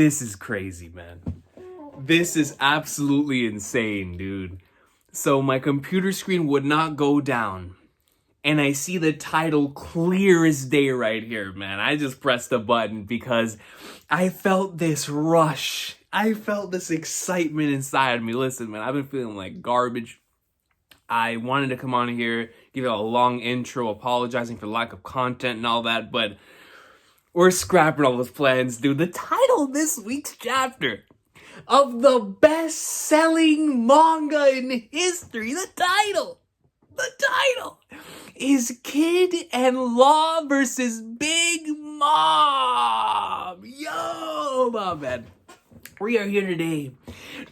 This is crazy, man. This is absolutely insane, dude. So my computer screen would not go down. And I see the title clear as day right here, man. I just pressed the button because I felt this rush. I felt this excitement inside me. Listen, man, I've been feeling like garbage. I wanted to come on here, give you a long intro, apologizing for lack of content and all that, but we're scrapping all those plans, dude. The title of this week's chapter of the best-selling manga in history, the title is Kid and Law versus Big Mom. Yo, my man. We are here today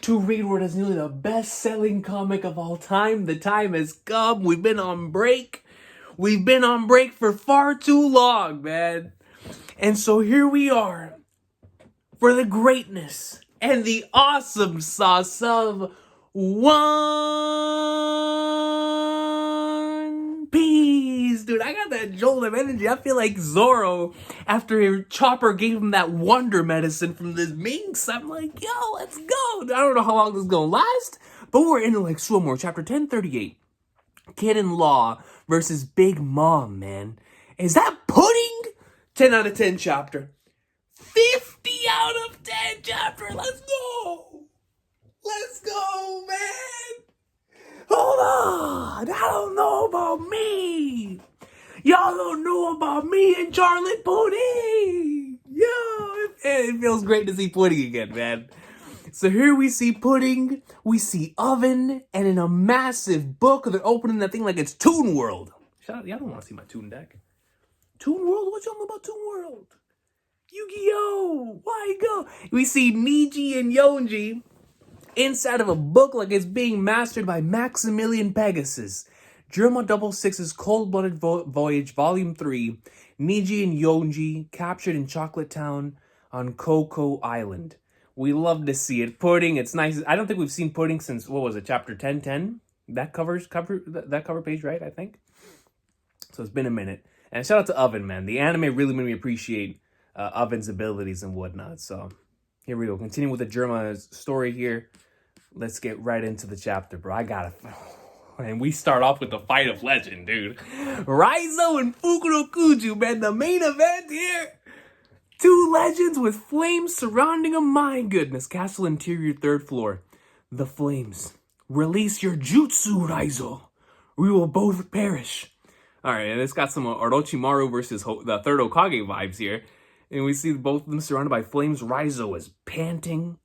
to read what is nearly the best-selling comic of all time. The time has come. We've been on break. We've been on break for far too long, man. And so here we are for the greatness and the awesome sauce of One Piece. Dude, I got that jolt of energy. I feel like Zoro after Chopper gave him that wonder medicine from the minx. I'm like, yo, let's go. I don't know how long this is going to last, but we're into like slow more. Chapter 1038. Kid and Law versus Big Mom, man. Is that pudding? 10 out of 10 chapter. 50 out of 10 chapter. Let's go. Let's go, man. Hold on. I don't know about me. Y'all don't know about me and Charlotte Pudding. Yo, it feels great to see Pudding again, man. So here we see Pudding, we see Oven, and in a massive book, they're opening that thing like it's Toon World. Shout out, y'all don't want to see my Toon deck. Toon World? What y'all know about Toon World? Yu-Gi-Oh! Why go? We see Niji and Yonji inside of a book like it's being mastered by Maximilian Pegasus. Germa 66's Cold-Blooded Voyage, Volume 3. Niji and Yonji captured in Chocolate Town on Coco Island. We love to see it. Pudding, it's nice. I don't think we've seen Pudding since, what was it, chapter 1010? That cover page, right, I think? So it's been a minute. And shout out to Oven, man. The anime really made me appreciate Oven's abilities and whatnot. So here we go. Continuing with the Germa story here. Let's get right into the chapter, bro. I gotta... And we start off with the fight of legend, dude. Raizo and Fukurokuju, man. The main event here. Two legends with flames surrounding them. My goodness. Castle interior, 3rd floor. The flames. Release your jutsu, Raizo. We will both perish. Alright, and it's got some Orochimaru versus the 3rd Hokage vibes here. And we see both of them surrounded by flames. Raizo is panting.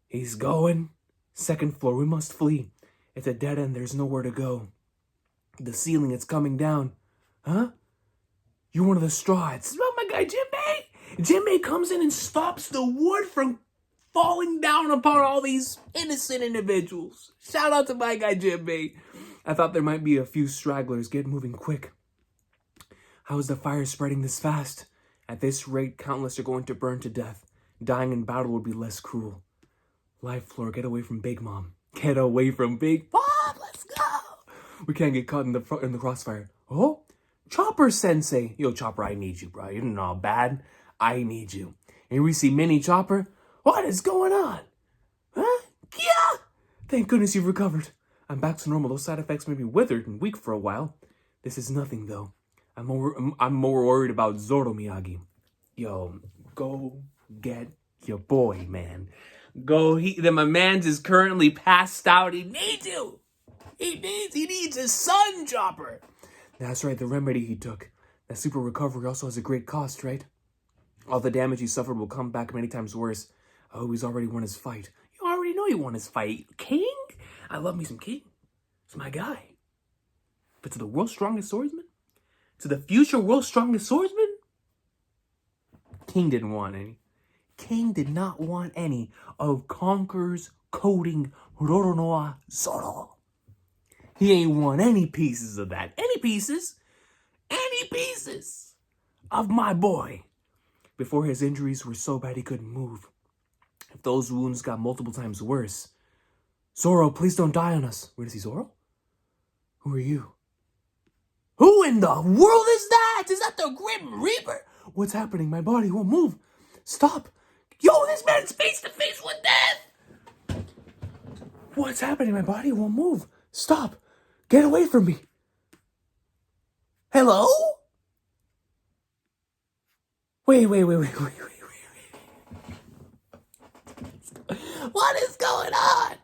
He's going. 2nd floor, we must flee. It's a dead end, there's nowhere to go. The ceiling, it's coming down. Huh? You're one of the straw. It's my guy, Jinbei. Jinbei comes in and stops the wood from falling down upon all these innocent individuals. Shout out to my guy, Jinbei. I thought there might be a few stragglers. Get moving quick. How is the fire spreading this fast? At this rate, countless are going to burn to death. Dying in battle would be less cruel. Life floor, get away from Big Mom. Get away from Big Mom. Let's go. We can't get caught in the crossfire. Oh, Chopper Sensei. Yo, Chopper, I need you, bro. You're not bad. I need you. And we see Mini Chopper. What is going on? Huh? Yeah. Thank goodness you've recovered. I'm back to normal. Those side effects may be withered and weak for a while. This is nothing, though. I'm more worried about Zoro Miyagi. Yo, go get your boy, man. Go. My man's is currently passed out. He needs you. He needs his son, Chopper. That's right. The remedy he took. That super recovery also has a great cost, right? All the damage he suffered will come back many times worse. Oh, he's already won his fight. You already know he won his fight. King? I love me some King. It's my guy. But to the world's strongest swordsman? To the future world's strongest swordsman? King didn't want any. King did not want any of Conqueror's coding Roronoa Zoro. He ain't want any pieces of that. Any pieces of my boy. Before his injuries were so bad he couldn't move. If those wounds got multiple times worse. Zoro, please don't die on us. Where is he, Zoro? Who are you? Who in the world is that? Is that the Grim Reaper? What's happening? My body won't move. Stop. Yo, this man's face to face with death! What's happening? My body won't move. Stop. Get away from me. Hello? Wait. What is going on?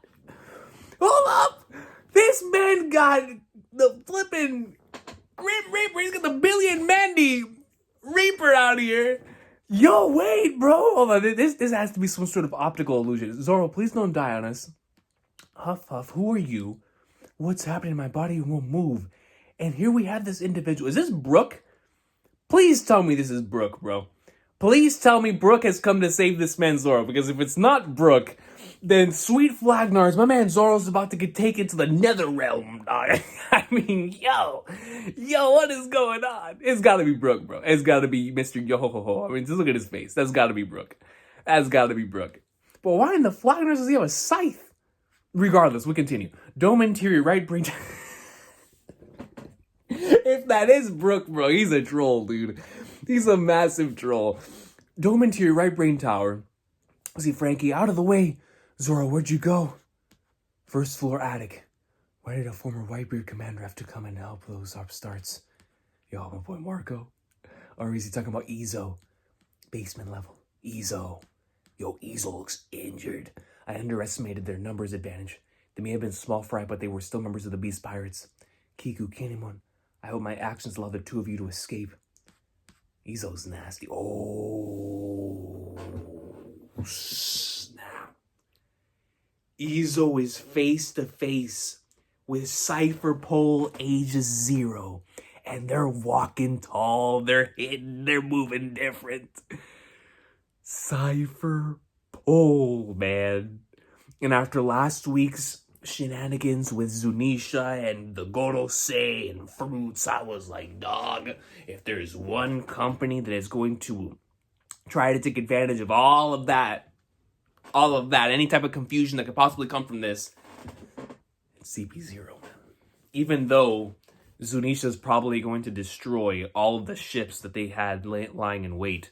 Hold up! This man got the flippin' Grim Reaper. He's got the Billion Mandy Reaper out here. Yo, wait, bro. Hold on. This has to be some sort of optical illusion. Zoro, please don't die on us. Huff, who are you? What's happening? My body won't move. And here we have this individual. Is this Brooke? Please tell me this is Brooke, bro. Please tell me Brooke has come to save this man Zoro. Because if it's not Brooke, then sweet Flagnars, my man Zoro's about to get taken to the nether realm. I mean, yo, what is going on? It's gotta be Brooke, bro. It's gotta be Mr. Yo-ho-ho-ho. I mean, just look at his face. That's gotta be Brooke. That's gotta be Brooke. But why in the Flagnars does he have a scythe? Regardless, we continue. Dome interior, right brain... If that is Brooke, bro, he's a troll, dude. He's a massive troll. Dome interior, right brain tower. See, Frankie, out of the way. Zoro, where'd you go? First floor attic. Why did a former Whitebeard commander have to come and help those upstarts? Yo, my boy Marco. Or is he talking about Izo? Basement level. Izo. Yo, Izo looks injured. I underestimated their numbers advantage. They may have been small fry, but they were still members of the Beast Pirates. Kiku, Kinemon, I hope my actions allow the two of you to escape. Izo's nasty. Oh, snap. Izo is face to face with Cipher Pol ages 0. And they're walking tall, they're hidden, they're moving different. Cipher Pol, man. And after last week's shenanigans with Zunisha and the Gorosei and Fruits, I was like, dog, if there's one company that is going to try to take advantage of all of that, any type of confusion that could possibly come from this, it's CP0, man. Even though Zunisha's probably going to destroy all of the ships that they had lying in wait,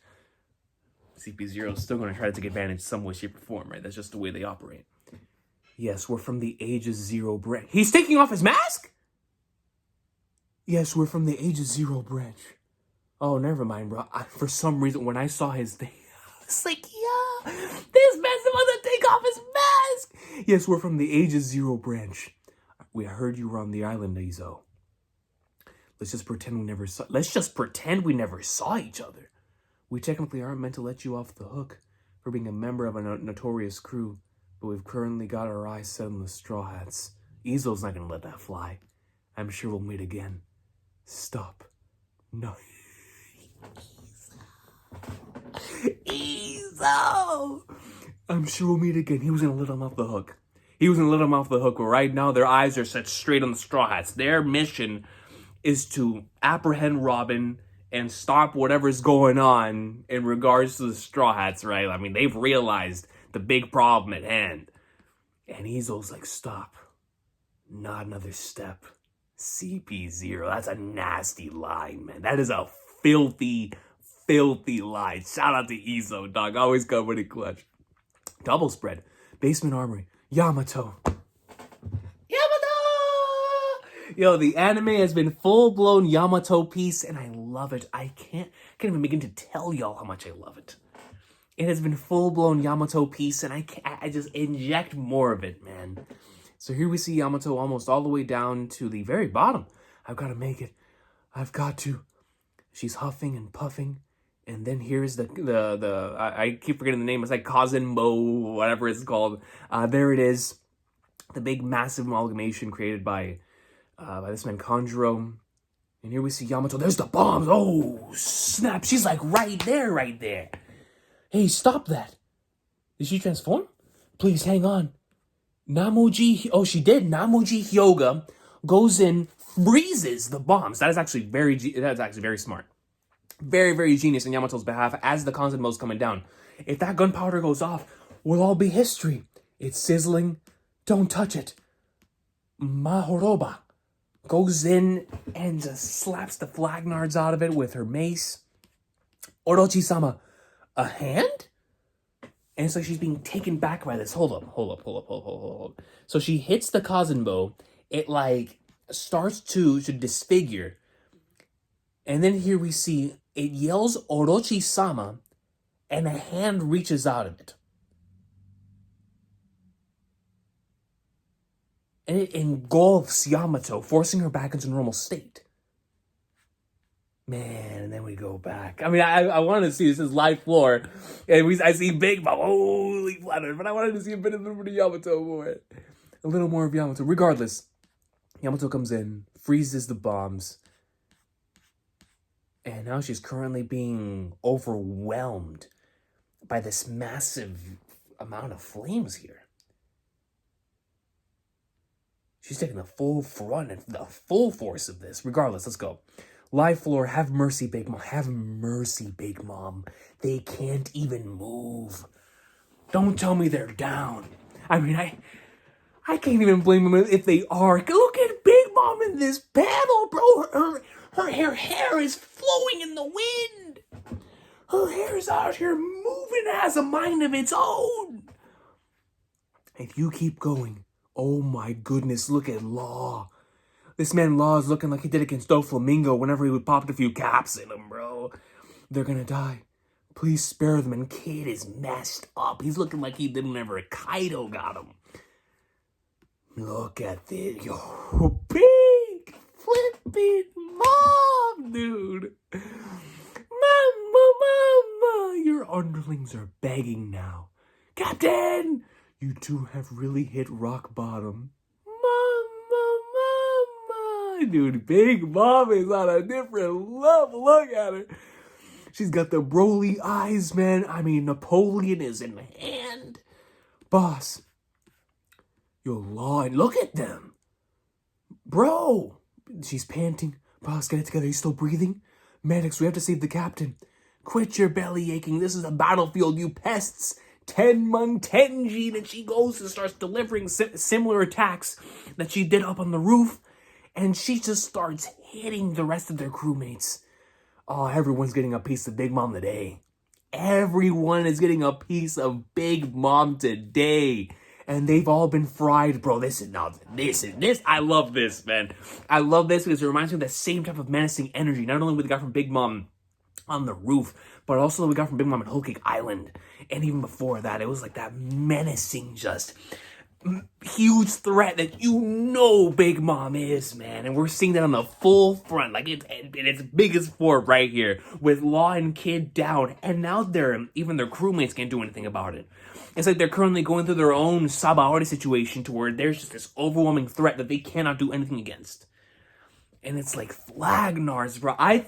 CP0 is still going to try to take advantage some way, shape, or form, right? That's just the way they operate. Yes, we're from the Ages 0 branch. He's taking off his mask? Yes, we're from the Ages 0 branch. Oh, never mind, bro. For some reason, when I saw his thing, I was like, yeah, this man's about to take off his mask. Yes, we're from the Ages 0 branch. We heard you were on the island, Raizo. Let's just pretend we never saw each other. We technically aren't meant to let you off the hook for being a member of a notorious crew, but we've currently got our eyes set on the Straw Hats. Izo's not gonna let that fly. I'm sure we'll meet again. Stop. No. Izo! I'm sure we'll meet again. He was gonna let him off the hook. But right now their eyes are set straight on the Straw Hats. Their mission is to apprehend Robin and stop whatever's going on in regards to the Straw Hats, right? I mean, they've realized the big problem at hand. And Izo's like, stop. Not another step. CP0. That's a nasty line, man. That is a filthy, filthy line. Shout out to Izo, dog. Always coming in clutch. Double spread. Basement armory. Yamato. Yo, the anime has been full-blown Yamato piece, and I love it. I can't even begin to tell y'all how much I love it. It has been full-blown Yamato piece, and I just inject more of it, man. So here we see Yamato almost all the way down to the very bottom. I've got to make it. I've got to. She's huffing and puffing, and then here's I keep forgetting the name. It's like Kazunmo, whatever it's called. There it is. The big, massive amalgamation created by this man Kanjuro. And here we see Yamato. There's the bombs. Oh, snap. She's like right there. Hey, stop that. Did she transform? Please hang on. Namuji. Oh, she did. Namuji Hyoga goes in, freezes the bombs. That is actually very smart. Very, very genius in Yamato's behalf as the Kanzenmo's coming down. If that gunpowder goes off, we'll all be history. It's sizzling. Don't touch it. Mahoroba goes in and just slaps the Flagnards out of it with her mace. Orochi-sama, a hand? And it's like she's being taken back by this. Hold up. So she hits the Kazunbo. It like starts to disfigure. And then here we see it yells Orochi-sama, and a hand reaches out of it. And it engulfs Yamato, forcing her back into normal state. Man, and then we go back. I mean, I wanted to see this is live floor, and I see Big Mom, holy flattered, but I wanted to see a bit of Yamato more. A little more of Yamato. Regardless, Yamato comes in, freezes the bombs, and now she's currently being overwhelmed by this massive amount of flames here. She's taking the full front and the full force of this. Regardless, let's go. Live floor, have mercy, Big Mom. Have mercy, Big Mom. They can't even move. Don't tell me they're down. I mean, I can't even blame them if they are. Look at Big Mom in this panel, bro. Her hair is flowing in the wind. Her hair's out here moving. It has a mind of its own. If you keep going, oh my goodness, look at Law. This man Law is looking like he did against Doflamingo whenever he would pop a few caps in him, bro. They're gonna die. Please spare them. And Kid is messed up. He's looking like he did whenever Kaido got him. Look at this. Yo, big flipping mom, dude. Mama, your underlings are begging now. Captain, you two have really hit rock bottom. Mama, dude, Big Mom is on a different level. Look at her. She's got the Broly eyes, man. I mean, Napoleon is in hand. Boss, your Law, and look at them. Bro, she's panting. Boss, get it together. He's still breathing. Medics, we have to save the captain. Quit your belly aching. This is a battlefield, you pests. Tenmon Tenjin, and she goes and starts delivering similar attacks that she did up on the roof, and she just starts hitting the rest of their crewmates. Oh, everyone's getting a piece of Big Mom today. Everyone is getting a piece of Big Mom today. And they've all been fried, bro. This. I love this, man. I love this because it reminds me of the same type of menacing energy. Not only we got from Big Mom on the roof, but also we got from Big Mom at Whole Cake Island. And even before that, it was like that menacing, just huge threat that you know Big Mom is, man. And we're seeing that on the full front, like it's its biggest form right here, with Law and Kid down. And now even their crewmates can't do anything about it. It's like they're currently going through their own Sabaody situation to where there's just this overwhelming threat that they cannot do anything against. And it's like Flagnars, bro. I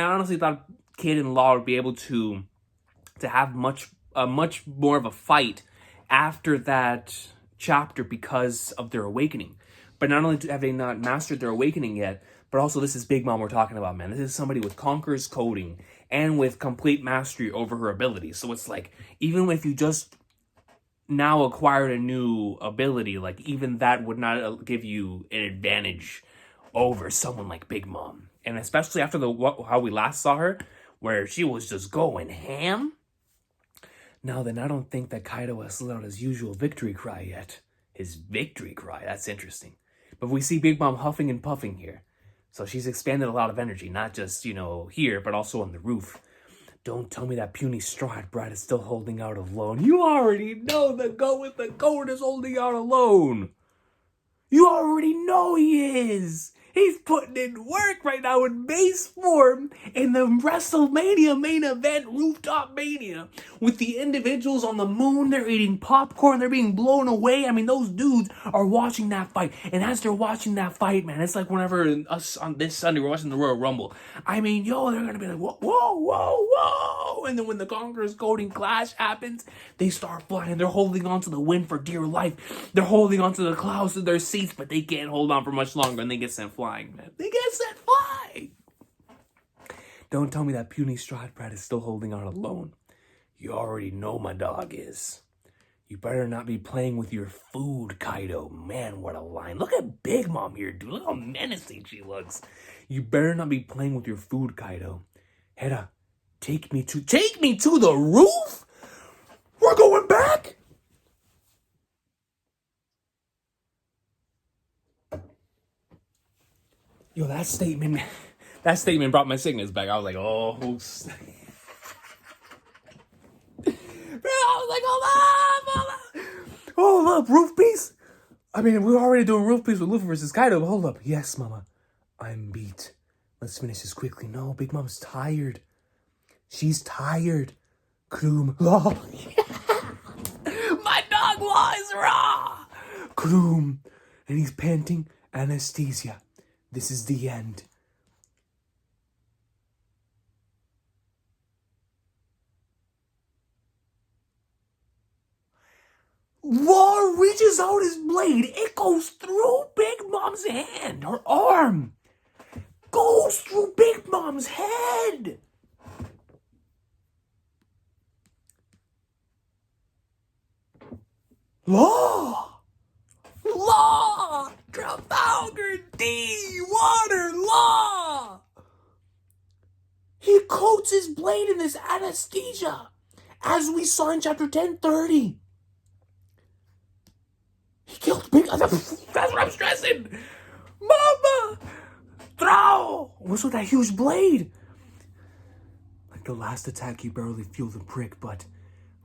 honestly thought Kid and Law would be able to have much more of a fight after that chapter because of their awakening. But not only have they not mastered their awakening yet, but also this is Big Mom we're talking about, man. This is somebody with Conqueror's coding and with complete mastery over her abilities. So it's like, even if you just now acquired a new ability, like even that would not give you an advantage over someone like Big Mom. And especially after how we last saw her, where she was just going ham. Now then, I don't think that Kaido has let out his usual victory cry yet. His victory cry, that's interesting. But we see Big Mom huffing and puffing here. So she's expanded a lot of energy, not just, here, but also on the roof. Don't tell me that puny Straw Hat Brat is still holding out alone. You already know the goat with the goat is holding out alone. You already know he is. He's putting in work right now in base form in the WrestleMania main event, Rooftop Mania. With the individuals on the moon, they're eating popcorn, they're being blown away. I mean, those dudes are watching that fight. And as they're watching that fight, man, it's like whenever us on this Sunday, we're watching the Royal Rumble. I mean, they're going to be like, whoa. And then when the Conqueror's Coding Clash happens, they start flying. They're holding on to the wind for dear life. They're holding on to the clouds of their seats, but they can't hold on for much longer, and they get sent flying, man. They get sent flying. Don't tell me that puny Straw Hat Brat is still holding on alone. You already know my dog is. You better not be playing with your food, Kaido. Man, what a line. Look at Big Mom here, dude. Look how menacing she looks. You better not be playing with your food, Kaido. Hera, take me to the roof? We're going back? Yo, that statement brought my sickness back. I was like, oh. Bro, I was like, hold up. Hold up, roof piece? I mean, we were already doing roof piece with Luffy versus Kaido, but hold up. Yes, mama. I'm beat. Let's finish this quickly. No, Big Mom's tired. She's tired. Kroom. Law. My dog Law is raw. Kroom. And he's panting. Anesthesia. This is the end. Law reaches out his blade. It goes through Big Mom's hand. Her arm goes through Big Mom's head. Law! Trafalgar D! Water! Law! He coats his blade in this anesthesia, as we saw in chapter 1030. He killed Big... That's what I'm stressing! Mama! Throw! What's with that huge blade? Like the last attack, he barely feel the prick, but...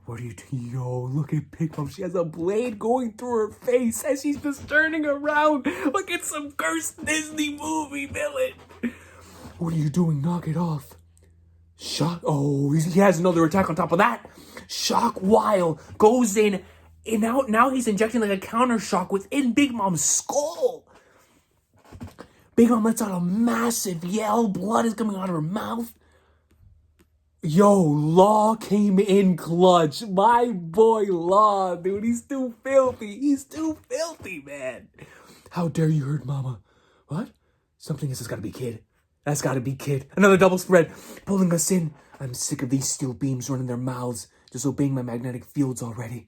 What are you doing? Yo, look at Big Mom. She has a blade going through her face as she's just turning around like it's some cursed Disney movie villain. What are you doing? Knock it off. Shock. Oh, he has another attack on top of that. Shock Wild goes in, and now he's injecting like a counter shock within Big Mom's skull. Big Mom lets out a massive yell. Blood is coming out of her mouth. Yo, Law came in clutch. My boy Law, dude. He's too filthy, man. How dare you hurt Mama? What? Something has gotta be Kid. That's gotta be Kid. Another double spread. Pulling us in. I'm sick of these steel beams running their mouths, just obeying my magnetic fields already.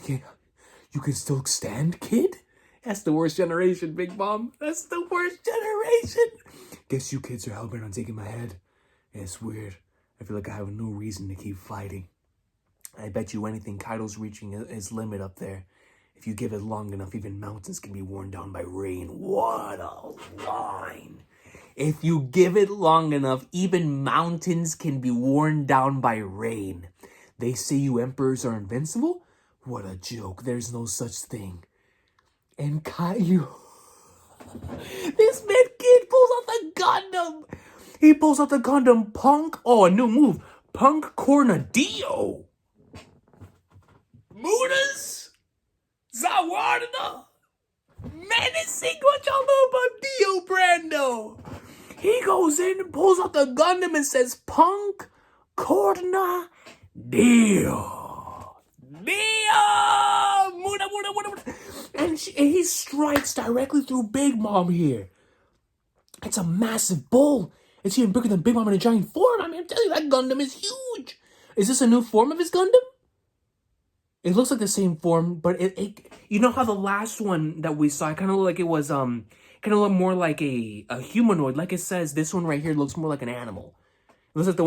You can still stand, Kid? That's the worst generation, Big Mom. That's the worst generation. Guess you kids are hellbent on taking my head. Yeah, it's weird. I feel like I have no reason to keep fighting. I bet you anything Kaido's reaching his limit up there. If you give it long enough, even mountains can be worn down by rain. What a line. If you give it long enough, even mountains can be worn down by rain. They say you emperors are invincible? What a joke. There's no such thing. And Kaido... This mid kid pulls out the Gundam. He pulls out the Gundam Punk. Oh, a new move. Punk Cornadillo. Mudas. Zawarda. Menacing. What y'all know about Dio Brando? He goes in and pulls out the Gundam and says, Punk Cornadillo. Muda. And he strikes directly through Big Mom here. It's a massive bull. It's even bigger than Big Mom in a giant form. I mean, I'm telling you, that Gundam is huge. Is this a new form of his Gundam? It looks like the same form, but it you know how the last one that we saw, it kind of looked like it was, kind of looked more like a humanoid. Like it says, this one right here looks more like an animal. It looks like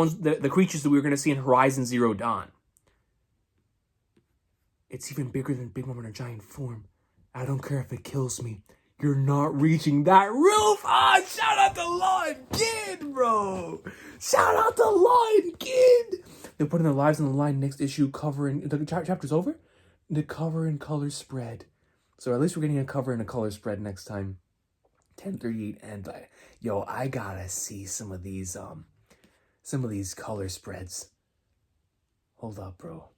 the creatures that we were going to see in Horizon Zero Dawn. It's even bigger than Big Mom in a giant form. I don't care if it kills me. You're not reaching that roof. Ah, shout out to Lion Kid, bro. Shout out to Lion Kid. They're putting their lives on the line. Next issue covering... The chapter's over? The cover and color spread. So at least we're getting a cover and a color spread next time. 1038 and... I gotta see some of these color spreads. Hold up, bro.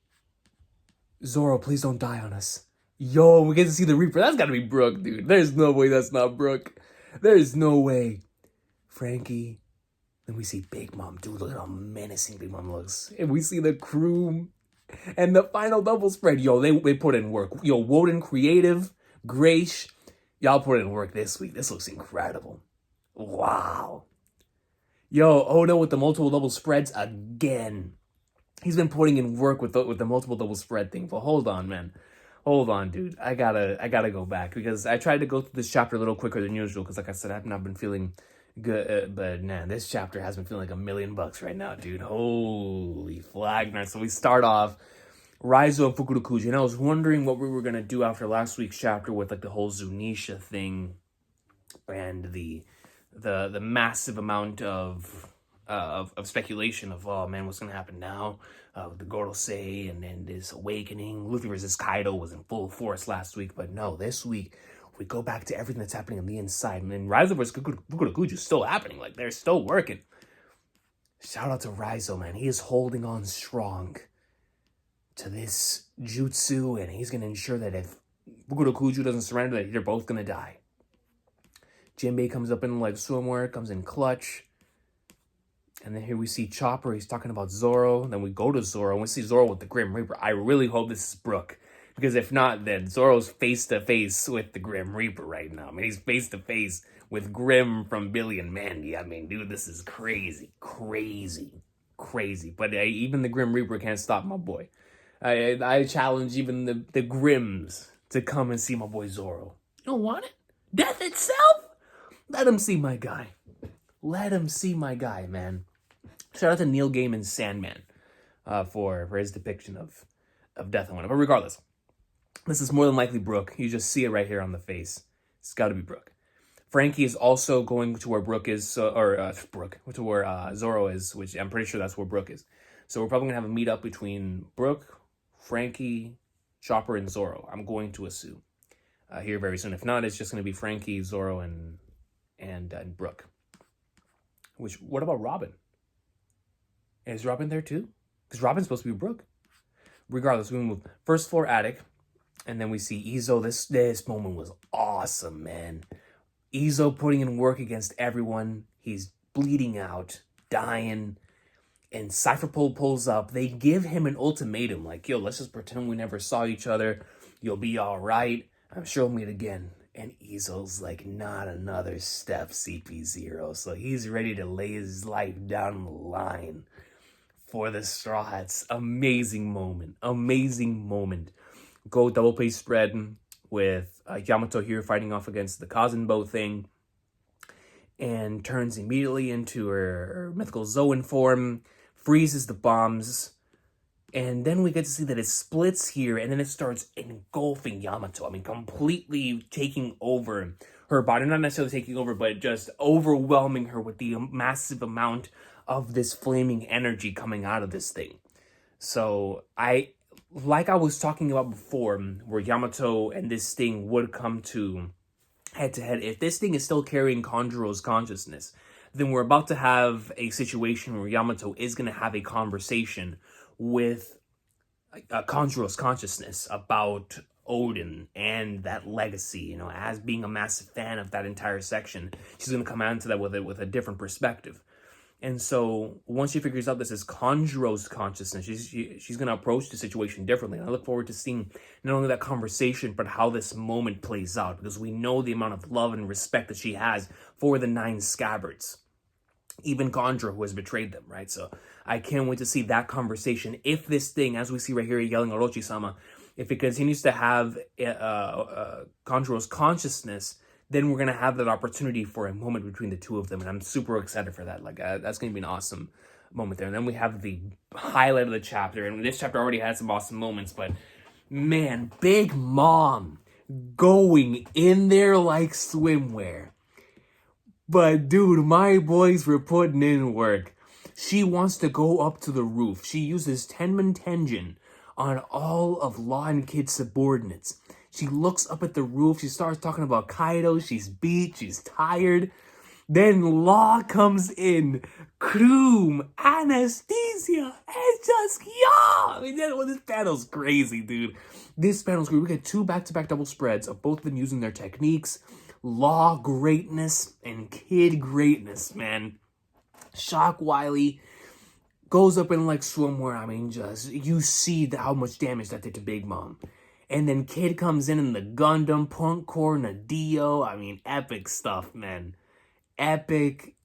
Zoro, please don't die on us. Yo, we get to see the Reaper. That's gotta be Brooke, dude. There's no way that's not Brooke. There's no way. Frankie. Then we see Big Mom. Dude, look at how menacing Big Mom looks. And we see the crew. And the final double spread. Yo, they put in work. Yo, Woden Creative, Grace. Y'all put in work this week. This looks incredible. Wow. Yo, Oda with the multiple double spreads again. He's been putting in work with the multiple double spread thing. But hold on, man. Hold on, dude. I gotta go back because I tried to go through this chapter a little quicker than usual because, like I said, I've not been feeling good. But man, this chapter has been feeling like $1 million right now, dude. Holy flagner! So we start off Raizo and Fukurokuji, and I was wondering what we were gonna do after last week's chapter with like the whole Zunisha thing and the the massive amount of speculation of, oh man, what's gonna happen now? The Gorosei and then this awakening. Luffy versus Kaido was in full force last week, but no, this week we go back to everything that's happening on the inside. And then Raizo versus Fukurokuju is still happening. Like, they're still working. Shout out to Raizo, man. He is holding on strong to this jutsu, and he's gonna ensure that if Fukurokuju doesn't surrender, that they're both gonna die. Jinbei comes up in like swimwear, comes in clutch. And then here we see Chopper. He's talking about Zoro. Then we go to Zoro and we see Zoro with the Grim Reaper. I really hope this is Brook. Because if not, then Zoro's face-to-face with the Grim Reaper right now. I mean, he's face-to-face with Grim from Billy and Mandy. I mean, dude, this is crazy. Crazy. Crazy. But even the Grim Reaper can't stop my boy. I challenge even the Grims to come and see my boy Zoro. You don't want it? Death itself? Let him see my guy. Let him see my guy, man. Shout out to Neil Gaiman's Sandman for his depiction of death and whatnot. But regardless, this is more than likely Brook. You just see it right here on the face. It's got to be Brook. Frankie is also going to where Brook is, to where Zoro is, which I'm pretty sure that's where Brook is. So we're probably going to have a meet-up between Brook, Frankie, Chopper, and Zoro. I'm going to assume here very soon. If not, it's just going to be Frankie, Zoro, and Brook. What about Robin? Is Robin there too? Because Robin's supposed to be Brook. Regardless, we move first floor attic, and then we see Izo. This moment was awesome, man. Izo putting in work against everyone. He's bleeding out, dying, and Cipher Pol pulls up. They give him an ultimatum, like, yo, let's just pretend we never saw each other. You'll be all right. I'm sure we'll meet again. And Izo's like, not another step, CP0. So he's ready to lay his life down on the line for the Straw Hats. Amazing moment. Amazing moment. Go double page spread with Yamato here fighting off against the Kazenbo thing. And turns immediately into her mythical Zoan form. Freezes the bombs. And then we get to see that it splits here, and then it starts engulfing Yamato. I mean, completely taking over her body. Not necessarily taking over, but just overwhelming her with the massive amount of this flaming energy coming out of this thing. So, like I was talking about before, where Yamato and this thing would come to head-to-head, if this thing is still carrying Kanjuro's consciousness, then we're about to have a situation where Yamato is going to have a conversation with Kanjuro's consciousness about Odin and that legacy. You know, as being a massive fan of that entire section, she's going to come into that with a different perspective. And so once she figures out this is Kanjuro's consciousness, she's going to approach the situation differently. And I look forward to seeing not only that conversation, but how this moment plays out, because we know the amount of love and respect that she has for the 9 scabbards. Even Kanjuro, who has betrayed them, right? So I can't wait to see that conversation. If this thing, as we see right here, yelling Orochi-sama, if it continues to have Kanjuro's consciousness, then we're going to have that opportunity for a moment between the two of them. And I'm super excited for that. Like, that's going to be an awesome moment there. And then we have the highlight of the chapter. And this chapter already had some awesome moments. But, man, Big Mom going in there like swimwear. But, dude, my boys were putting in work. She wants to go up to the roof. She uses Tenman Tenjin on all of Law and Kid's subordinates. She looks up at the roof. She starts talking about Kaido. She's beat. She's tired. Then Law comes in. Kroom, anesthesia, and just, yeah! I mean, this panel's crazy, dude. This panel's crazy. We get 2 back-to-back double spreads of both of them using their techniques. Law greatness and Kid greatness, man. Shock Wily goes up in like swimwear. I mean, just, you see how much damage that did to Big Mom. And then Kid comes in the Gundam, Punk Core, Nadio. I mean, epic stuff, man. Epic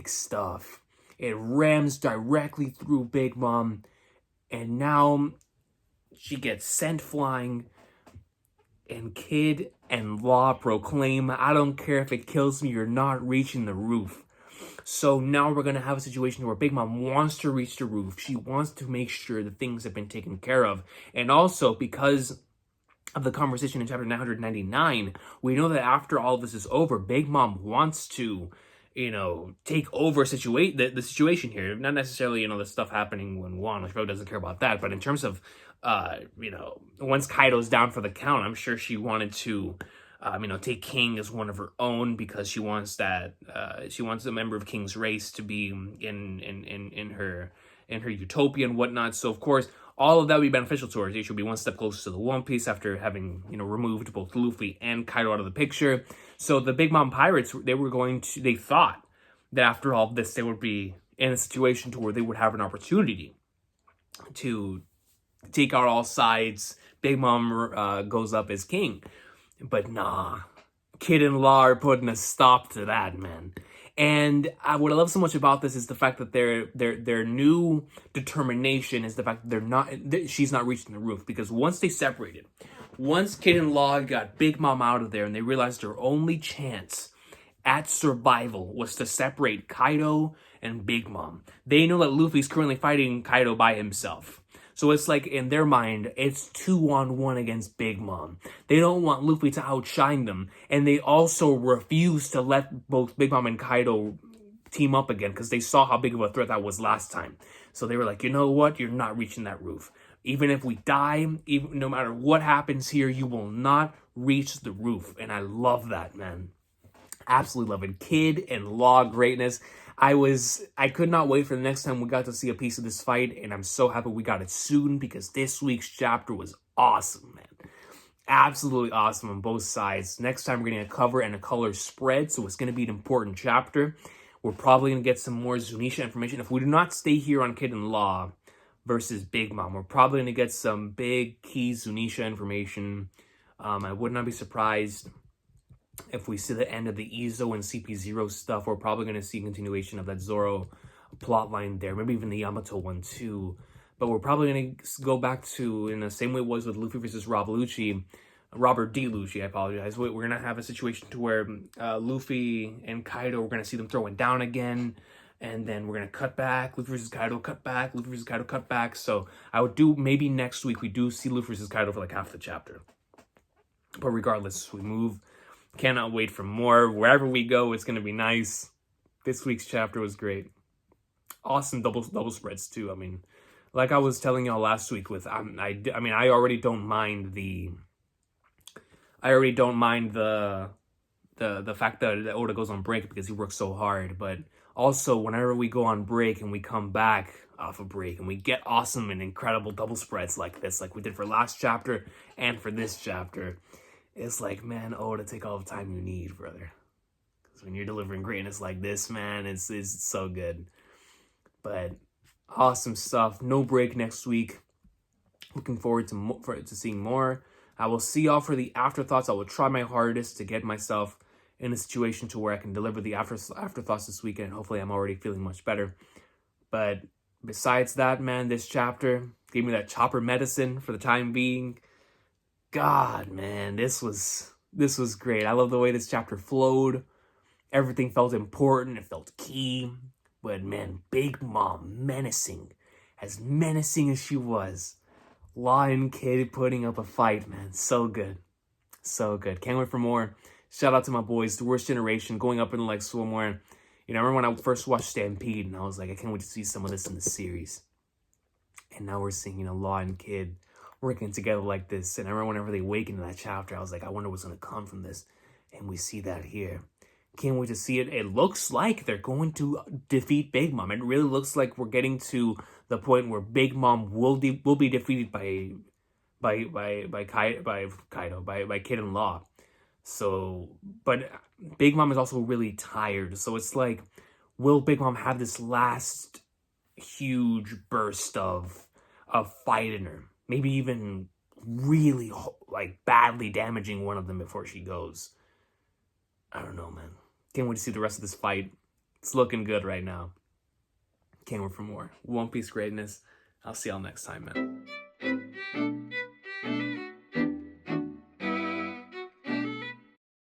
stuff. It rams directly through Big Mom. And now she gets sent flying. And Kid and Law proclaim, I don't care if it kills me, you're not reaching the roof. So now we're going to have a situation where Big Mom wants to reach the roof. She wants to make sure that things have been taken care of. And also, because of the conversation in chapter 999, we know that after all this is over, Big Mom wants to, take over the situation here. Not necessarily, the stuff happening when Wano probably doesn't care about that, but in terms of, once Kaido's down for the count, I'm sure she wanted to, take King as one of her own because she wants a member of King's race to be in her utopia and whatnot. So of course, all of that would be beneficial to her. She'll be one step closer to the One Piece after having, removed both Luffy and Kaido out of the picture. So the Big Mom Pirates, they thought that after all this, they would be in a situation to where they would have an opportunity to take out all sides. Big Mom goes up as king. But nah, Kid and Law are putting a stop to that, man. And what I love so much about this is the fact that their new determination is the fact that she's not reaching the roof, because once they separated, once Kid and Law got Big Mom out of there and they realized their only chance at survival was to separate Kaido and Big Mom. They know that Luffy's currently fighting Kaido by himself. So it's like, in their mind, it's 2-on-1 against Big Mom. They don't want Luffy to outshine them. And they also refuse to let both Big Mom and Kaido team up again, because they saw how big of a threat that was last time. So they were like, you know what? You're not reaching that roof. Even if we die, no matter what happens here, you will not reach the roof. And I love that, man. Absolutely love it. Kid and Law greatness. I could not wait for the next time we got to see a piece of this fight, and I'm so happy we got it soon, because this week's chapter was awesome, man. Absolutely awesome on both sides. Next time we're getting a cover and a color spread, so it's going to be an important chapter. We're probably going to get some more Zunisha information. If we do not stay here on Kid and Law versus Big Mom, we're probably going to get some big key Zunisha information. I would not be surprised if we see the end of the Izo and CP0 stuff. We're probably going to see a continuation of that Zoro plotline there. Maybe even the Yamato one too. But we're probably going to go back to, in the same way it was with Luffy versus Robert D. Lucci, I apologize. We're going to have a situation to where Luffy and Kaido, we're going to see them throwing down again. And then we're going to cut back. Luffy versus Kaido, cut back. Luffy versus Kaido, cut back. So I would do, maybe next week we do see Luffy versus Kaido for like half the chapter. But regardless, we move. Cannot wait for more. Wherever we go, it's going to be nice. This week's chapter was great. Awesome double spreads too. I mean, like I was telling y'all last week with, I already don't mind the fact that Oda goes on break because he works so hard. But also, whenever we go on break and we come back off a break and we get awesome and incredible double spreads like this, like we did for last chapter and for this chapter, it's like, man, Oda, take all the time you need, brother. Because when you're delivering greatness like this, man, it's so good. But awesome stuff. No break next week. Looking forward to seeing more. I will see y'all for the afterthoughts. I will try my hardest to get myself in a situation to where I can deliver the afterthoughts this weekend. Hopefully, I'm already feeling much better. But besides that, man, this chapter gave me that chopper medicine for the time being. God, man, this was great. I love the way this chapter flowed. Everything felt important. It felt key. But, man, Big Mom, menacing. As menacing as she was. Law and Kid putting up a fight, man. So good. So good. Can't wait for more. Shout out to my boys, The Worst Generation, going up in like swimwear. I remember when I first watched Stampede, and I was like, I can't wait to see some of this in the series. And now we're seeing, Law and Kid working together like this. And I remember whenever they awakened in that chapter, I was like, I wonder what's going to come from this. And we see that here. Can't wait to see it. It looks like they're going to defeat Big Mom. It really looks like we're getting to the point where Big Mom will be defeated by Kaido, by Kid and Law. So, but Big Mom is also really tired. So it's like, will Big Mom have this last huge burst of fight in her? Maybe even really, like, badly damaging one of them before she goes. I don't know, man. Can't wait to see the rest of this fight. It's looking good right now. Can't wait for more. One Piece greatness. I'll see y'all next time, man.